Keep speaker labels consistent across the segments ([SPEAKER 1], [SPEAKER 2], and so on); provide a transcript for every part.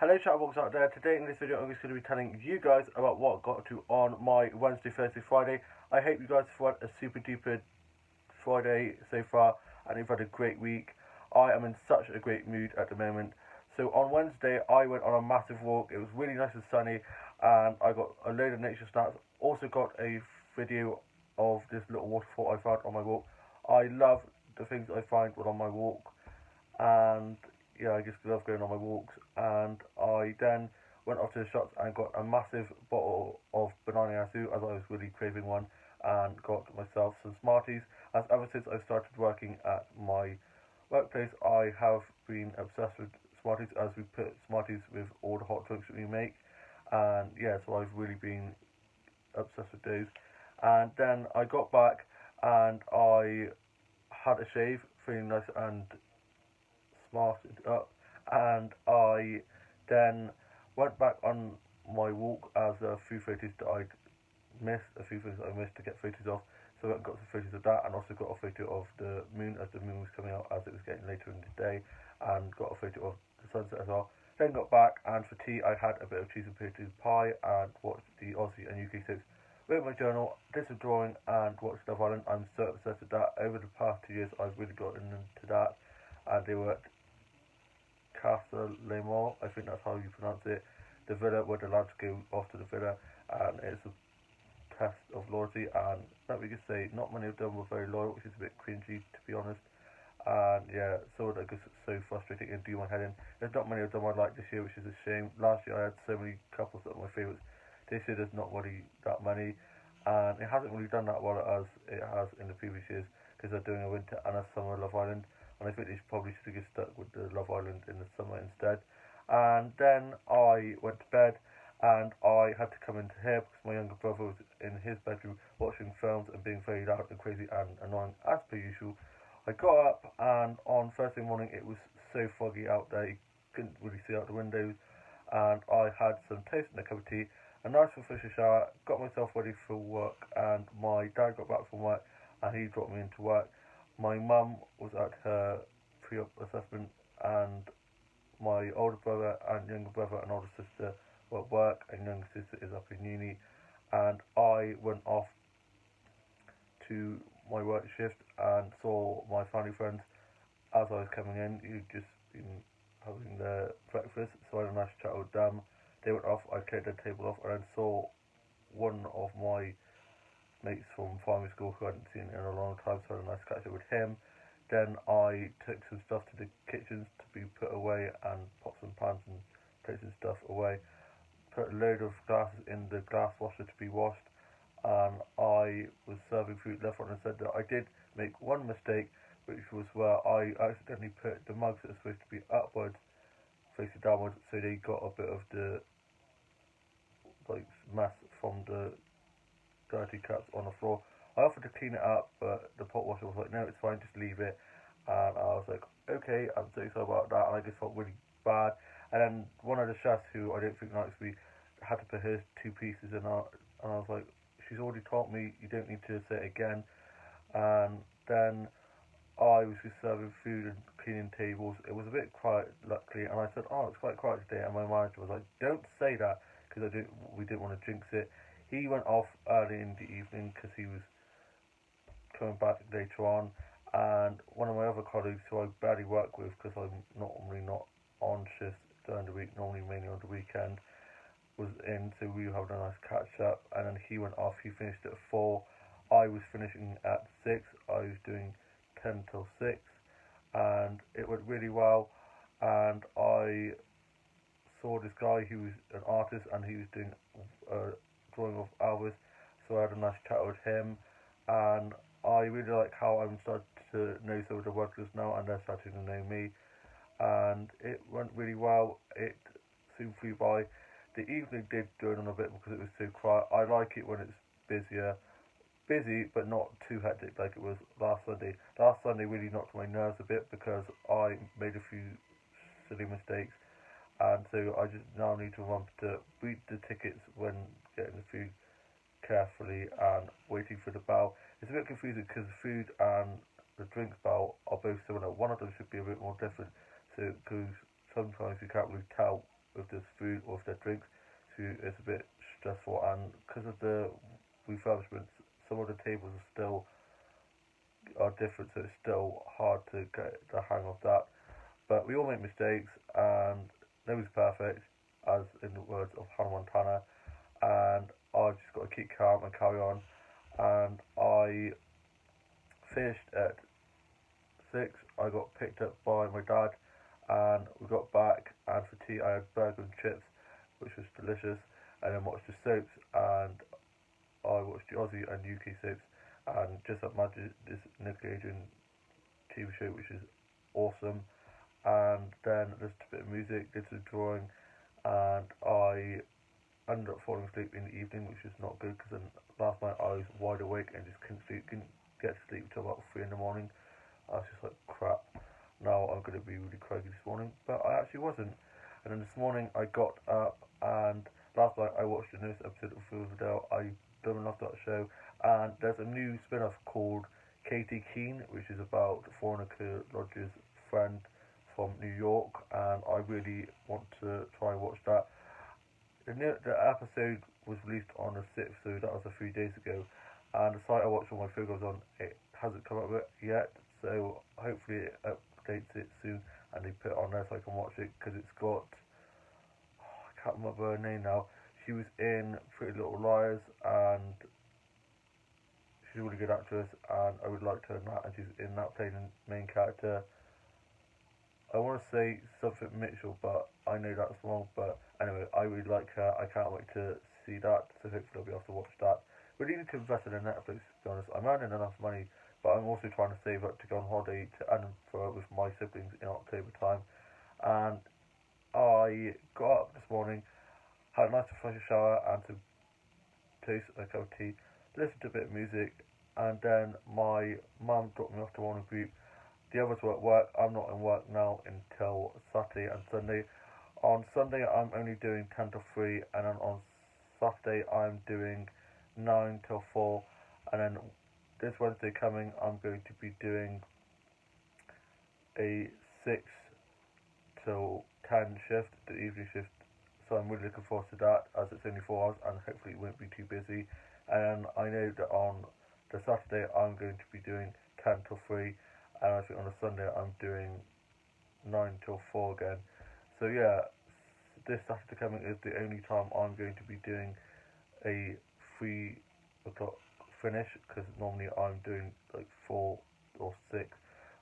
[SPEAKER 1] Hello chatterbox out there. Today in this video I'm just going to be telling you guys about what I got to on my Wednesday, Thursday, Friday. I hope you guys have had a super duper Friday so far and you've had a great week. I am in such a great mood at the moment. So on Wednesday I went on a massive walk. It was really nice and sunny and I got a load of nature stats. Also got a video of this little waterfall I found on my walk. I love the things I find while on my walk, and yeah, I just love going on my walks. And I then went off to the shops and got a massive bottle of banana yasu as I was really craving one, and got myself some Smarties. As ever since I started working at my workplace, I have been obsessed with Smarties as we put Smarties with all the hot drinks that we make. And yeah, so I've really been obsessed with those. And then I got back and I had a shave, feeling nice and smarted up, and I then went back on my walk as a few photos that I'd missed, a few things that I missed to get photos of. So I got some photos of that, and also got a photo of the moon as the moon was coming out as it was getting later in the day, and got a photo of the sunset as well. Then got back, and for tea I had a bit of cheese and potato pie, and watched the Aussie and UK soaps. Wrote my journal, did some drawing, and watched Love Island. I'm so obsessed with that. Over the past 2 years, I've really gotten into that, and they were Casa Lemor, I think that's how you pronounce it. The villa where the lads go off to the villa, and it's a test of loyalty. And let me just say, not many of them were very loyal, which is a bit cringy to be honest. And yeah, some of that gets so frustrating and do my head in. There's not many of them I like this year, which is a shame. Last year I had so many couples that were my favourites. This year there's not really that many, and it hasn't really done that well as it has in the previous years, because they're doing a winter and a summer Love Island, and I think they probably should have just stuck with the Love Island in the summer instead. And then I went to bed, and I had to come into here because my younger brother was in his bedroom watching films and being very loud and crazy and annoying as per usual. I got up, and on Thursday morning it was so foggy out there you couldn't really see out the windows, and I had some toast and a cup of tea, a nice refreshing shower, got myself ready for work, and my dad got back from work and he dropped me into work. My mum was at her pre-op assessment, and my older brother and younger brother and older sister were at work, and younger sister is up in uni. And I went off to my work shift and saw my family friends as I was coming in, who'd just been having their breakfast, so I had a nice chat with them. They went off, I cleared the table off, and then saw one of my mates from primary school who I hadn't seen in a long time, so I had a nice catch up with him. Then I took some stuff to the kitchens to be put away, and pots and pans and plates and stuff away. Put a load of glasses in the glass washer to be washed, and I was serving food left, right, and centre. I did make one mistake, which was where I accidentally put the mugs that are supposed to be upwards facing downwards, so they got a bit of the like mess from the dirty cups on the floor. I offered to clean it up, but the pot washer was like, no, it's fine, just leave it. And I was like, okay, I'm so sorry about that. And I just felt really bad. And then one of the chefs, who I don't think likes me, had to put his two pieces in. And I was like, she's already taught me, you don't need to say it again. And then I was just serving food and cleaning tables. It was a bit quiet, luckily, and I said, "Oh, it's quite quiet today." And my manager was like, "Don't say that, because we didn't want to jinx it." He went off early in the evening because he was coming back later on, and one of my other colleagues, who I barely work with because I'm normally not on shifts during the week, normally mainly on the weekend, was in, so we were having a nice catch up. And then he went off. He finished at 4. I was finishing at 6. I was doing 10 till 6, and it went really well. And I saw this guy who was an artist, and he was doing a drawing of Elvis, so I had a nice chat with him. And I really like how I'm starting to know some of the workers now, and they're starting to know me. And it went really well. It soon flew by. The evening did drone on a bit because it was too quiet. I like it when it's busier, busy but not too hectic like it was last Sunday. Last Sunday really knocked my nerves a bit because I made a few silly mistakes, and so I just now need to remember to read the tickets when getting the food carefully and waiting for the bell. It's a bit confusing because the food and the drinks bell are both similar. One of them should be a bit more different, so because sometimes you can't really tell with there's food or if there's drinks. So it's a bit stressful, and because of the refurbishments, some of the tables are different, so it's still hard to get the hang of that. But we all make mistakes, and nobody's perfect, as in the words of Hannah Montana. And I just got to keep calm and carry on. And I finished at 6. I got picked up by my dad, and we got back. And for tea, I had burger and chips, which was delicious. And then watched the soaps, and I watched the Aussie and UK soaps, and just like Magic, this Nick Agent TV show, which is awesome. And then listened to a bit of music, did some drawing, and I ended up falling asleep in the evening, which is not good because then last night I was wide awake and just couldn't sleep, couldn't get to sleep until about 3 in the morning. I was just like, crap, now I'm going to be really craggy this morning, but I actually wasn't. And then this morning I got up, and last night I watched the newest episode of Riverdale. I don't love that show, and there's a new spin-off called Katie Keene, which is about Veronica Lodge's friend from New York, and I really want to try and watch that. The episode was released on the 6th, so that was a few days ago, and the site I watched all my videos on, it hasn't come up with it yet, so hopefully it updates it soon and they put it on there so I can watch it, because it's got, I can't remember her name now. She was in Pretty Little Liars, and she's a really good actress, and I would like her in that, and she's in that playing the main character. I want to say something Mitchell, but I know that's wrong. But anyway, I really like her. I can't wait to see that, so hopefully I'll be able to watch that. We need to invest in Netflix, to be honest. I'm earning enough money, but I'm also trying to save up to go on holiday to Edinburgh with my siblings in October time. And I got up this morning, had a nice refreshing shower and some toast and a cup of tea, listened to a bit of music, and then my mum dropped me off to morning group. The others were at work. I'm not in work now until Saturday and Sunday. On Sunday I'm only doing 10 till 3, and then on Saturday I'm doing 9 till 4, and then this Wednesday coming I'm going to be doing a 6 till 10 shift, the evening shift. So I'm really looking forward to that, as it's only 4 hours and hopefully it won't be too busy. And I know that on the Saturday I'm going to be doing 10 till 3, and I think on a Sunday I'm doing 9 till 4 again. So yeah, this Saturday coming is the only time I'm going to be doing a 3 o'clock finish, because normally I'm doing like 4 or 6,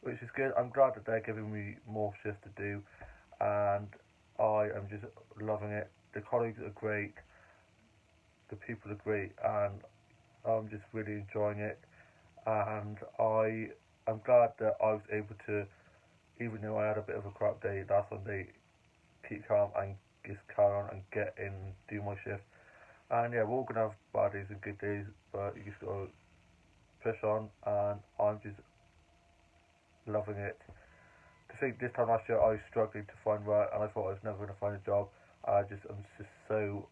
[SPEAKER 1] which is good. I'm glad that they're giving me more shifts to do, and I am just loving it. The colleagues are great, the people are great, and I'm just really enjoying it. And I'm glad that I was able to, even though I had a bit of a crap day last Sunday, keep calm and just carry on and get in and do my shift. And yeah, we're all gonna have bad days and good days, but you just gotta push on, and I'm just loving it. To think this time last year I was struggling to find work, and I thought I was never gonna find a job. I'm just so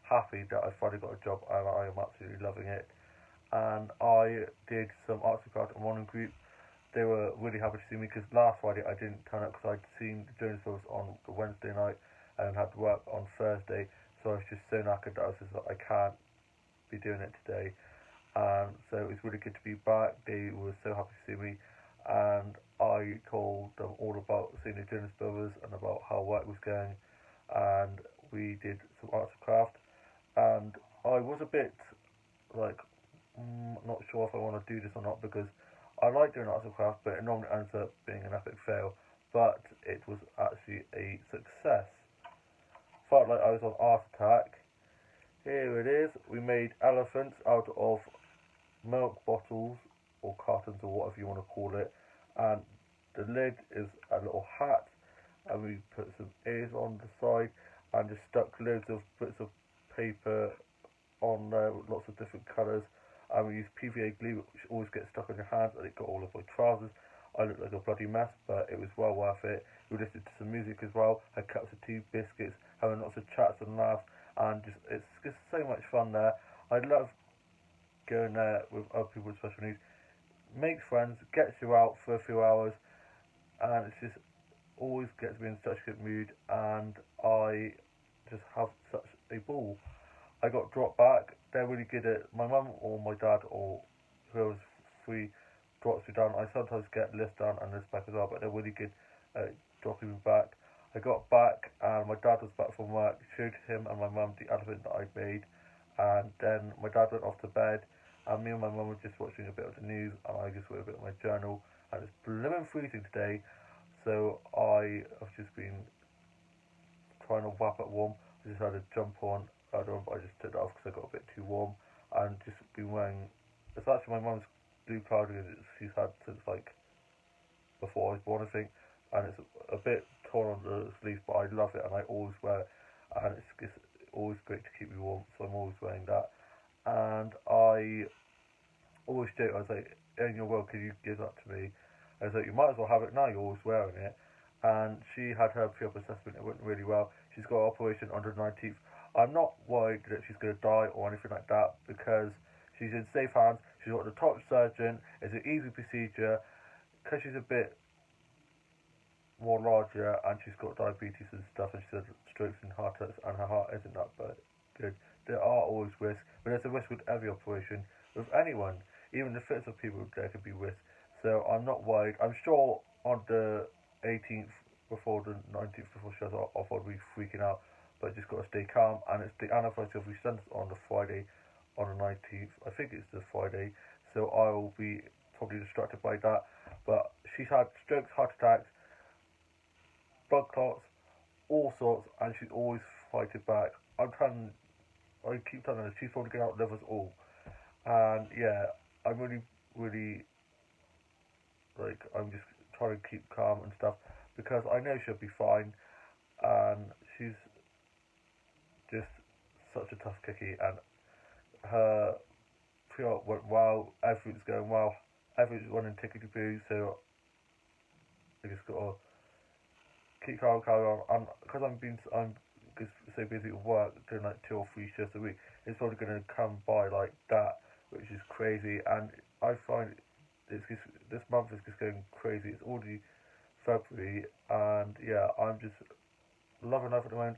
[SPEAKER 1] happy that I finally got a job, and I am absolutely loving it. And I did some arts and crafts and morning group. They were really happy to see me, because last Friday I didn't turn up because I'd seen the Jonas on the Wednesday night and had to work on Thursday, so I was just so knackered that I was just like, I can't be doing it today. So it was really good to be back. They were so happy to see me, and I told them all about seeing the Jonas Brothers and about how work was going, and we did some arts and craft, and I was a bit like, not sure if I want to do this or not, because I like doing arts and craft, but it normally ends up being an epic fail. But it was actually a success. Felt like I was on Art Attack. Here it is. We made elephants out of milk bottles or cartons or whatever you want to call it, and the lid is a little hat, and we put some ears on the side and just stuck loads of bits of paper on there with lots of different colours, and we used PVA glue, which always gets stuck on your hands, and it got all of my trousers. I looked like a bloody mess, but it was well worth it. We listened to some music as well, had cups of tea, biscuits, having lots of chats and laughs, and it's just so much fun there. I love going there with other people with special needs. Makes friends, gets you out for a few hours, and it's just always gets me in such a good mood. And I just have such a ball. I got dropped back. They're really good at my mum or my dad or whoever's free drops me down. I sometimes get lift down and lift back as well, but they're really good at dropping me back. I got back and my dad was back from work. Showed him and my mum the elephant that I'd made, and then my dad went off to bed, and me and my mum were just watching a bit of the news, and I just wrote a bit of my journal. And it's blooming freezing today, so I have just been trying to wrap it warm. I just had a jump on. I don't know, but I just took it off because I got a bit too warm, and just been wearing. It's actually my mum's blue cardigan that she's had since like before I was born, I think, and it's a bit torn on the sleeves, but I love it and I always wear it, and it's always great to keep me warm, so I'm always wearing that. And I always joke, I was like, in your world, could you give that to me? I was like, you might as well have it now, you're always wearing it. And she had her pre-op assessment, it went really well. She's got an operation on the 19th. I'm not worried that she's going to die or anything like that because she's in safe hands. She's got the top surgeon. It's an easy procedure. Because she's a bit more larger and she's got diabetes and stuff, and she said strokes and heart attacks, and her heart isn't that good. There are always risks, but there's a risk with every operation, with anyone. Even the fittest of people, there could be risks. So I'm not worried. I'm sure on the 18th, before the 19th, before she has off, I'll be freaking out. But just got to stay calm. And it's the anniversary of my son's on the Friday, on the 19th. I think it's the Friday. So I will be probably distracted by that. But she's had strokes, heart attacks, blood clots, all sorts, and she's always fighting back. I keep telling her she's probably going to outlive us all. And yeah, I'm really, really, like, I'm just trying to keep calm and stuff because I know she'll be fine. And she's just such a tough cookie, and her pre-op went well, everything's going well, everything's running tickety-boo, so I just gotta keep calm, carry on, and because I'm just so busy with work, doing like 2 or 3 shifts a week, it's probably gonna come by like that, which is crazy, and I find it's just, this month is just going crazy. It's already February, and yeah, I'm just loving life at the moment.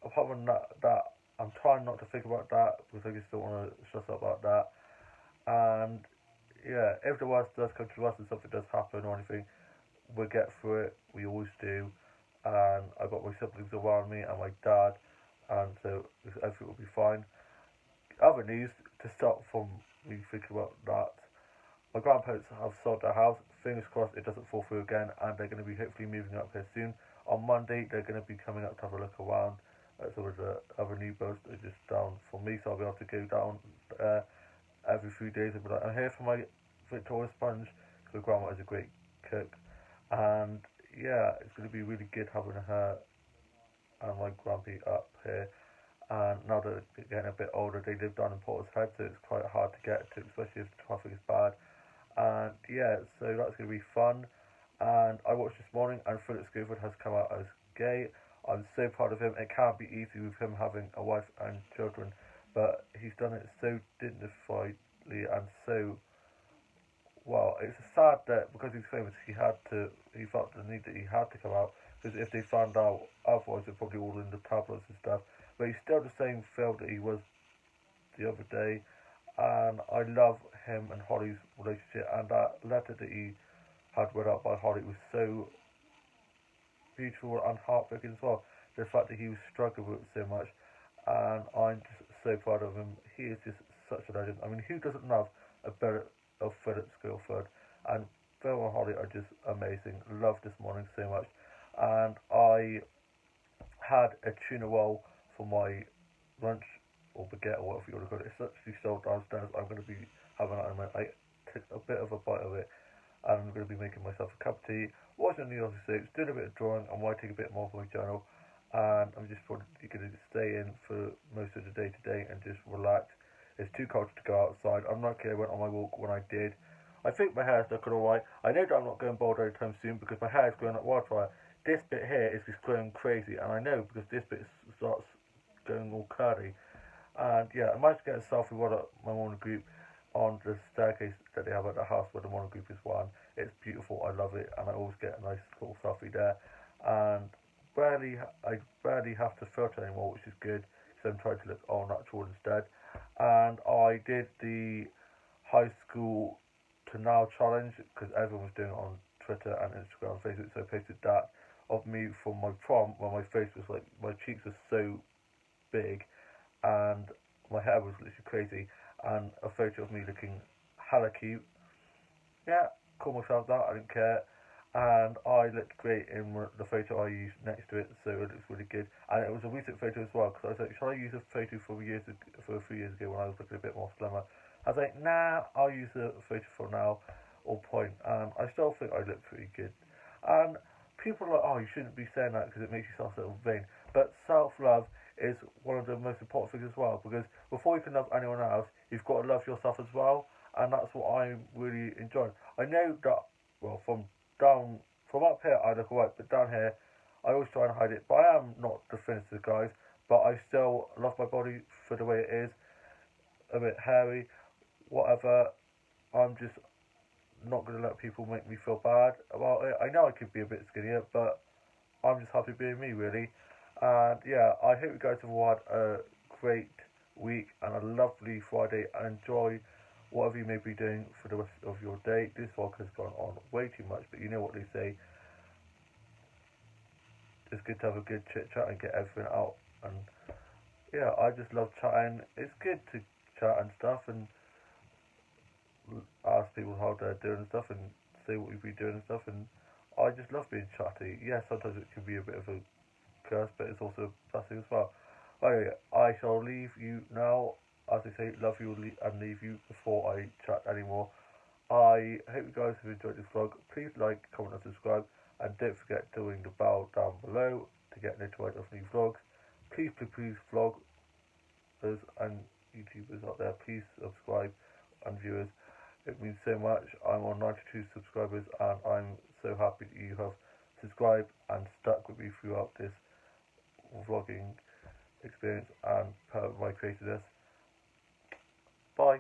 [SPEAKER 1] Apart from that, I'm trying not to think about that because I just don't want to stress out about that. And yeah, if the worst does come to the worst and something does happen or anything, we'll get through it. We always do. And I've got my siblings around me and my dad, and so everything will be fine. Other news to start from me thinking about that. My grandparents have sold their house. Fingers crossed it doesn't fall through again, and they're going to be hopefully moving up here soon. On Monday, they're going to be coming up to have a look around. So there's other new boats that are just down for me, so I'll be able to go down every few days and be like, I'm here for my Victoria sponge, because grandma is a great cook. And yeah, it's going to be really good having her and my grumpy up here. And now that they're getting a bit older, they live down in Portishead, so it's quite hard to get to, especially if the traffic is bad. And yeah, so that's going to be fun. And I watched this morning, and Philip Schofield has come out as gay. I'm so proud of him. It can't be easy with him having a wife and children, but he's done it so dignifiedly and so well. It's sad that because he's famous, he felt the need that he had to come out, because if they found out otherwise, they're probably all in the tabloids and stuff. But he's still the same Phil that he was the other day, and I love him and Holly's relationship, and that letter that he had read out by Holly was so beautiful and heartbreaking as well. The fact that he was struggling with it so much, and I'm just so proud of him. He is just such a legend. I mean, who doesn't love a bit of Philip Schofield? And Phil and Holly are just amazing. Loved this morning so much, and I had a tuna roll for my lunch, or baguette, or whatever you want to call it. It's actually sold downstairs. I'm going to be having that in a minute. I took a bit of a bite of it, and I'm going to be making myself a cup of tea, watching the Aussie Soaps, doing a bit of drawing, and writing a bit more for my journal. And I'm just probably going to stay in for most of the day today and just relax. It's too cold to go outside. I'm not okay. I went on my walk when I did. I think my hair's looking alright. I know that I'm not going bald anytime soon because my hair is growing like wildfire. This bit here is just growing crazy, and I know because this bit starts going all curly. And yeah, I managed to get a selfie with my morning group on the staircase that they have at the house where the morning group is one. It's beautiful, I love it, and I always get a nice little selfie there. And I barely have to filter anymore, which is good because I'm trying to look all natural instead. And I did the high school to now challenge because everyone was doing it on Twitter and Instagram and Facebook, so I posted that of me from my prom when my face was like, my cheeks were so big and my hair was literally crazy, and a photo of me looking hella cute. Yeah, call myself that, I didn't care. And I looked great in the photo I used next to it, so it looks really good. And it was a recent photo as well, because I was like, shall I use a photo from for a few years ago when I was looking a bit more slimmer? I was like, nah, I'll use a photo for now, or point. And I still think I look pretty good. And people are like, oh, you shouldn't be saying that because it makes you sound so vain. But self-love is one of the most important things as well, because before you can love anyone else, you've got to love yourself as well. And that's what I'm really enjoying. I know that, well, from up here I look alright, but down here I always try and hide it. But I am not definitive, guys. But I still love my body for the way it is, a bit hairy, whatever. I'm just not gonna let people make me feel bad about it. I know I could be a bit skinnier, but I'm just happy being me, really. And yeah, I hope you guys have all had a great week and a lovely Friday, and enjoy whatever you may be doing for the rest of your day. This vlog has gone on way too much, but you know what they say. It's good to have a good chit chat and get everything out. And yeah, I just love chatting. It's good to chat and stuff and ask people how they're doing and stuff and say what you've been doing and stuff. And I just love being chatty. Yeah, sometimes it can be a bit of a curse, but it's also a blessing as well. Anyway, I shall leave you now. As I say, love you and leave you before I chat anymore. I hope you guys have enjoyed this vlog. Please like, comment and subscribe, and don't forget to ring the bell down below to get notified of new vlogs. Please vloggers and YouTubers out there, please subscribe, and viewers. It means so much. I'm on 92 subscribers and I'm so happy that you have subscribed and stuck with me throughout this vlogging experience and part of my creativeness. Bye.